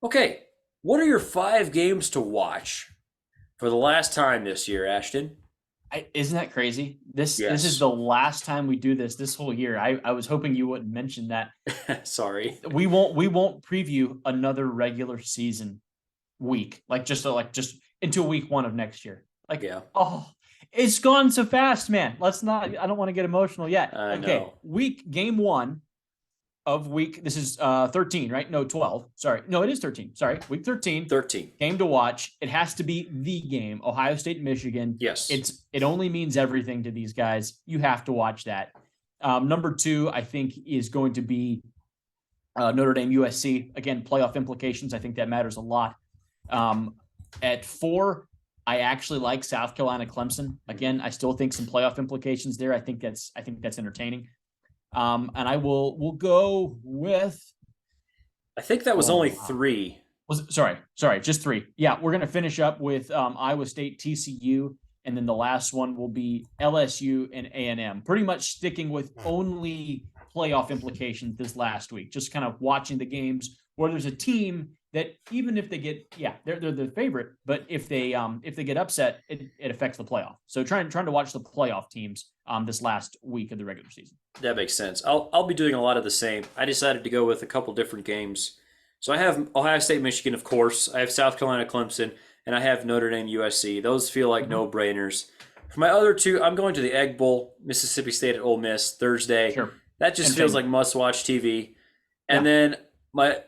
Okay, what are your 5 games to watch for the last time this year, Ashton? Isn't that crazy? This is Yes. the last time we do this whole year. I was hoping you wouldn't mention that. Sorry. We won't preview another regular season week just into week one of next year. Yeah, It's gone so fast, man. Let's not. I don't want to get emotional yet. I Okay, know. game one of week. This is 13, right? No, 12. Sorry, no, it is 13. Sorry, week 13. 13. Game to watch. It has to be the game. Ohio State, Michigan. Yes. It only means everything to these guys. You have to watch that. Number two, I think, is going to be Notre Dame, USC. Again, playoff implications. I think that matters a lot. Um, at four, I actually like South Carolina, Clemson. Again, I still think some playoff implications there. I think that's entertaining. And we'll go with I think that was only oh, 3. sorry, just three. Yeah, we're gonna finish up with Iowa State, TCU, and then the last one will be LSU and A&M. Pretty much sticking with only playoff implications this last week. Just kind of watching the games where there's a team that even if they get they're the favorite, but if they get upset, it affects the playoff. So trying to watch the playoff teams this last week of the regular season. That makes sense. I'll be doing a lot of the same. I decided to go with a couple different games. So I have Ohio State, Michigan, of course. I have South Carolina, Clemson, and I have Notre Dame, USC. Those feel like Mm-hmm. no-brainers. For my other two, I'm going to the Egg Bowl, Mississippi State at Ole Miss Thursday. Sure. That just feels like Entertainment. must-watch TV. And Yeah. then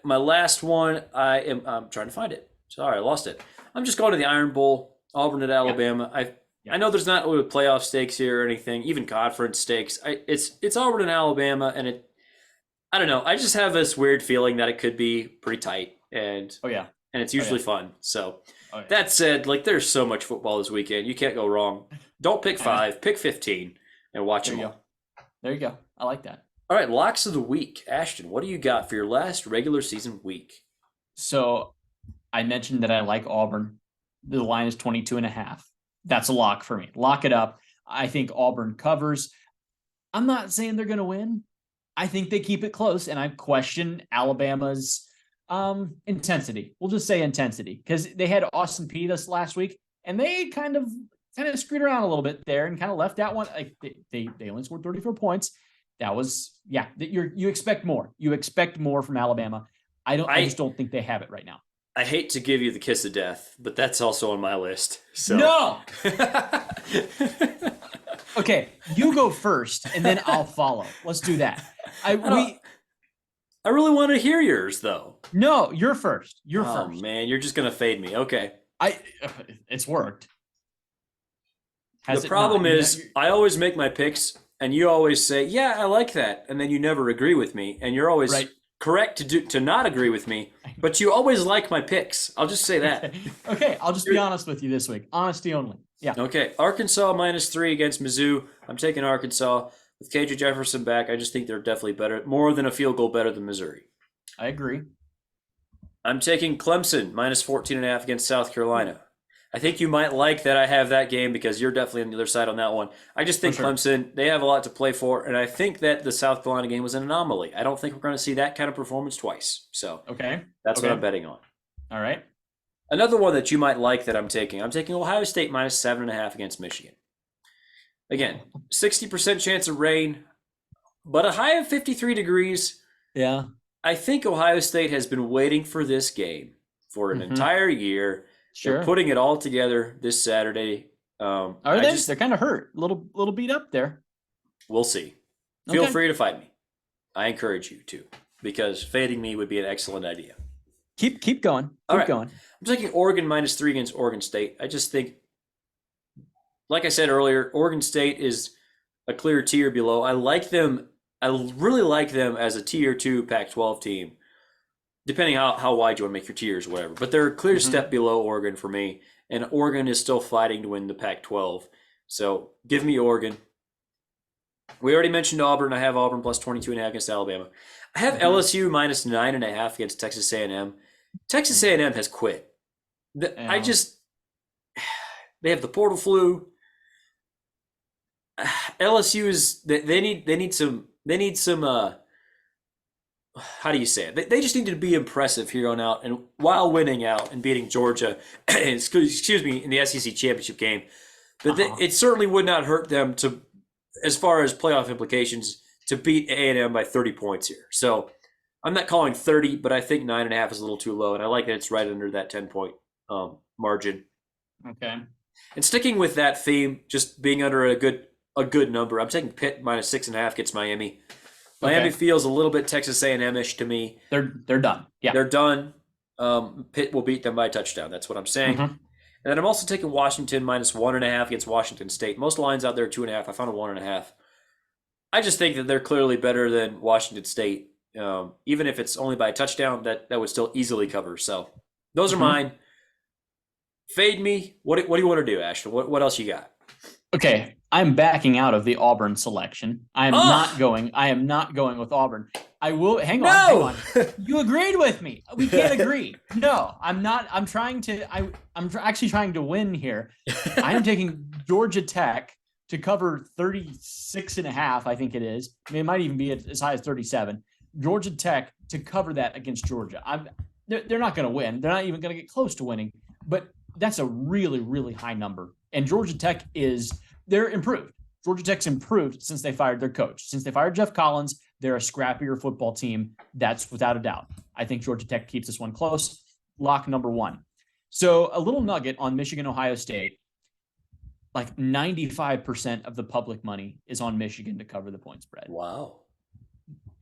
my last one, I'm trying to find it. Sorry, I lost it. I'm just going to the Iron Bowl, Auburn at Yeah. Alabama. I Yeah. know there's not really playoff stakes here or anything, even conference stakes. It's Auburn and Alabama, and I don't know. I just have this weird feeling that it could be pretty tight, Oh yeah. and it's Oh yeah. usually fun. So Oh yeah. that said, like there's so much football this weekend, you can't go wrong. Don't pick I know. 5, pick 15, and watch There them you go. all. There you go. I like that. All right, locks of the week. Ashton, what do you got for your last regular season week? So I mentioned that I like Auburn. The line is 22 and a half. That's a lock for me. Lock it up. I think Auburn covers. I'm not saying they're going to win. I think they keep it close, and I question Alabama's intensity. We'll just say intensity because they had Austin Peay this last week, and they kind of screwed around a little bit there and kind of left that one. Like they only scored 34 points. That was you expect more. You expect more from Alabama. I I just don't think they have it right now. I hate to give you the kiss of death, but that's also on my list. So No. Okay, you go first, and then I'll follow. Let's do that. I don't. we I really want to hear yours though. No, you're first. You're Oh first. man, you're just gonna fade me. Okay. I It's worked. The Has it not? problem is, I always make my picks, and you always say, "Yeah, I like that," and then you never agree with me, and you're always Right. correct to not agree with me, but you always like my picks. I'll just say that. Okay, I'll just be honest with you this week. Honesty only. Yeah, Okay, Arkansas -3 against Mizzou. I'm taking Arkansas with KJ Jefferson back. I just think they're definitely better, more than a field goal better than Missouri. I agree. I'm taking Clemson -14.5 against South Carolina. I think you might like that I have that game because you're definitely on the other side on that one. I just For think sure. Clemson, they have a lot to play for, and I think that the South Carolina game was an anomaly. I don't think we're going to see that kind of performance twice. So Okay. that's what Okay. I'm betting on. All right. Another one that you might like that I'm taking Ohio State -7.5 against Michigan. Again, 60% chance of rain, but a high of 53 degrees. Yeah. I think Ohio State has been waiting for this game for an Mm-hmm. entire year. They're Sure. putting it all together this Saturday. Are I they? just They're kind of hurt. Little beat up there. We'll see. Feel Okay. free to fight me. I encourage you to, because fading me would be an excellent idea. Keep going. All Keep right. going. I'm taking Oregon -3 against Oregon State. I just think, like I said earlier, Oregon State is a clear tier below. I like them. I really like them as a tier 2 Pac-12 team, depending how wide you want to make your tiers or whatever. But they're a clear Mm-hmm. step below Oregon for me, and Oregon is still fighting to win the Pac-12. So give me Oregon. We already mentioned Auburn. I have Auburn +22.5 against Alabama. I have Mhm. LSU -9.5 against Texas A&M. Texas A&M has quit. I Yeah. just they have the portal flu. LSU is they need some how do you say it? They just need to be impressive here on out, and while winning out and beating Georgia, excuse me, in the SEC championship game. But it certainly would not hurt them to, as far as playoff implications, to beat A&M by 30 points here. So I'm not calling 30, but I think 9.5 is a little too low, and I like that it's right under that 10-point margin. Okay. And sticking with that theme, just being under a good number, I'm taking Pitt minus 6.5 gets Miami. Miami feels a little bit Texas A&M-ish to me. They're done. Yeah, they're done. Pitt will beat them by a touchdown. That's what I'm saying. And then I'm also taking Washington minus 1.5 against Washington State. Most lines out there are 2.5. I found a 1.5. I just think that they're clearly better than Washington State. Even if it's only by a touchdown, that would still easily cover. So those are mine. Fade me. What do you want to do, Ashton? What else you got? Okay, I'm backing out of the Auburn selection. I am not going with Auburn. I will hang on. You agreed with me. We can't agree. No, I'm not. I'm actually trying to win here. I am taking Georgia Tech to cover 36.5, I think it is. I mean, it might even be as high as 37. Georgia Tech to cover that against Georgia. They're not going to win. They're not even going to get close to winning. But that's a really, really high number. And Georgia Tech they're improved. Georgia Tech's improved since they fired their coach. Since they fired Jeff Collins, they're a scrappier football team. That's without a doubt. I think Georgia Tech keeps this one close. Lock number 1. So a little nugget on Michigan, Ohio State. Like 95% of the public money is on Michigan to cover the point spread. Wow.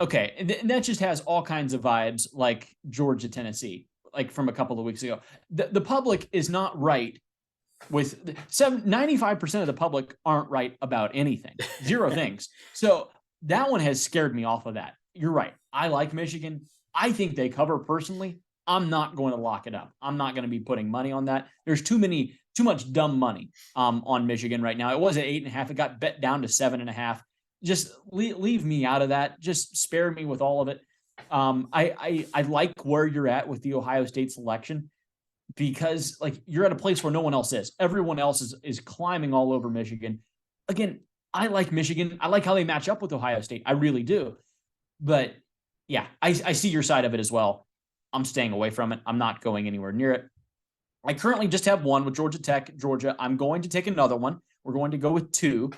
Okay. And that just has all kinds of vibes like Georgia, Tennessee, like from a couple of weeks ago. The public is not right with 95% of the public aren't right about anything. Zero things. So that one has scared me off of that. You're right. I like Michigan. I think they cover personally. I'm not going to lock it up. I'm not going to be putting money on that. There's too much dumb money on Michigan right now. It was at 8.5. It got bet down to 7.5. Just leave me out of that. Just spare me with all of it. I like where you're at with the Ohio State selection because like you're at a place where no one else is. Everyone else is climbing all over Michigan. Again, I like Michigan. I like how they match up with Ohio State. I really do. But yeah, I see your side of it as well. I'm staying away from it. I'm not going anywhere near it. I currently just have one with Georgia Tech, Georgia. I'm going to take another one. We're going to go with 2.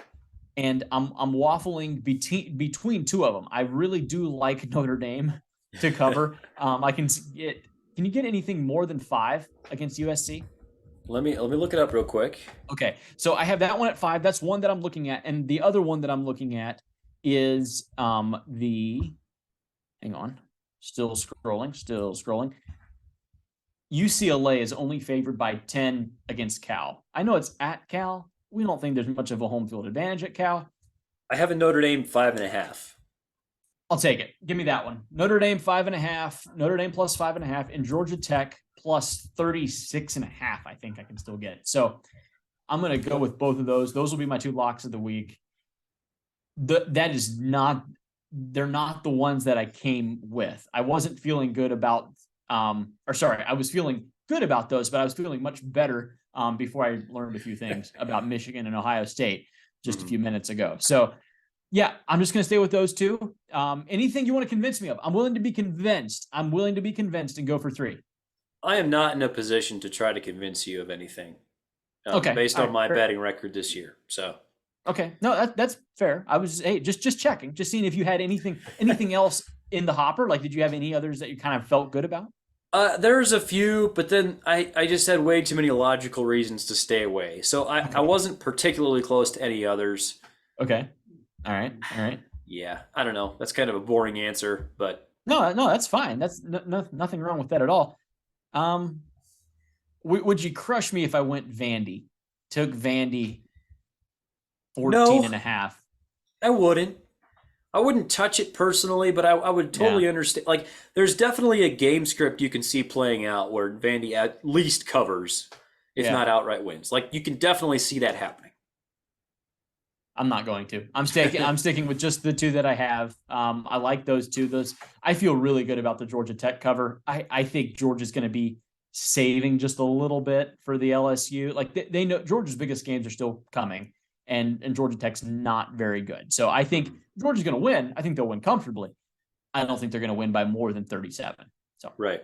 And I'm waffling between 2 of them. I really do like Notre Dame to cover. Can you get anything more than 5 against USC? Let me look it up real quick. Okay, so I have that one at 5. That's one that I'm looking at, and the other one that I'm looking at is hang on, still scrolling. UCLA is only favored by 10 against Cal. I know it's at Cal. We don't think there's much of a home field advantage at Cal. I have a Notre Dame 5.5. I'll take it. Give me that one. Notre Dame 5.5, Notre Dame plus 5.5, and Georgia Tech plus 36.5. I think I can still get it. So I'm going to go with both of those. Those will be my 2 locks of the week. They're not the ones that I came with. I wasn't feeling good about, I was feeling good about those, but I was feeling much better before I learned a few things about Michigan and Ohio State just a few minutes ago. So yeah, I'm just going to stay with those 2. Anything you want to convince me of, I'm willing to be convinced. I'm willing to be convinced and go for 3. I am not in a position to try to convince you of anything. Okay. Based on my betting record this year. So. Okay. No, that's fair. I was just checking, just seeing if you had anything else in the hopper. Like, did you have any others that you kind of felt good about? There's a few, but then I just had way too many logical reasons to stay away. So I wasn't particularly close to any others. Okay. All right. Yeah, I don't know. That's kind of a boring answer, but no, that's fine. That's nothing wrong with that at all. Would you crush me if I went Vandy? Took Vandy 14.5. I wouldn't. I wouldn't touch it personally, but I would totally understand. Like, there's definitely a game script you can see playing out where Vandy at least covers, if not outright wins. Like, you can definitely see that happening. I'm not going to. I'm sticking with just the 2 that I have. I like those 2. I feel really good about the Georgia Tech cover. I think Georgia's going to be saving just a little bit for the LSU. Like they know Georgia's biggest games are still coming, and Georgia Tech's not very good. So I think Georgia's going to win. I think they'll win comfortably. I don't think they're going to win by more than 37. So Right.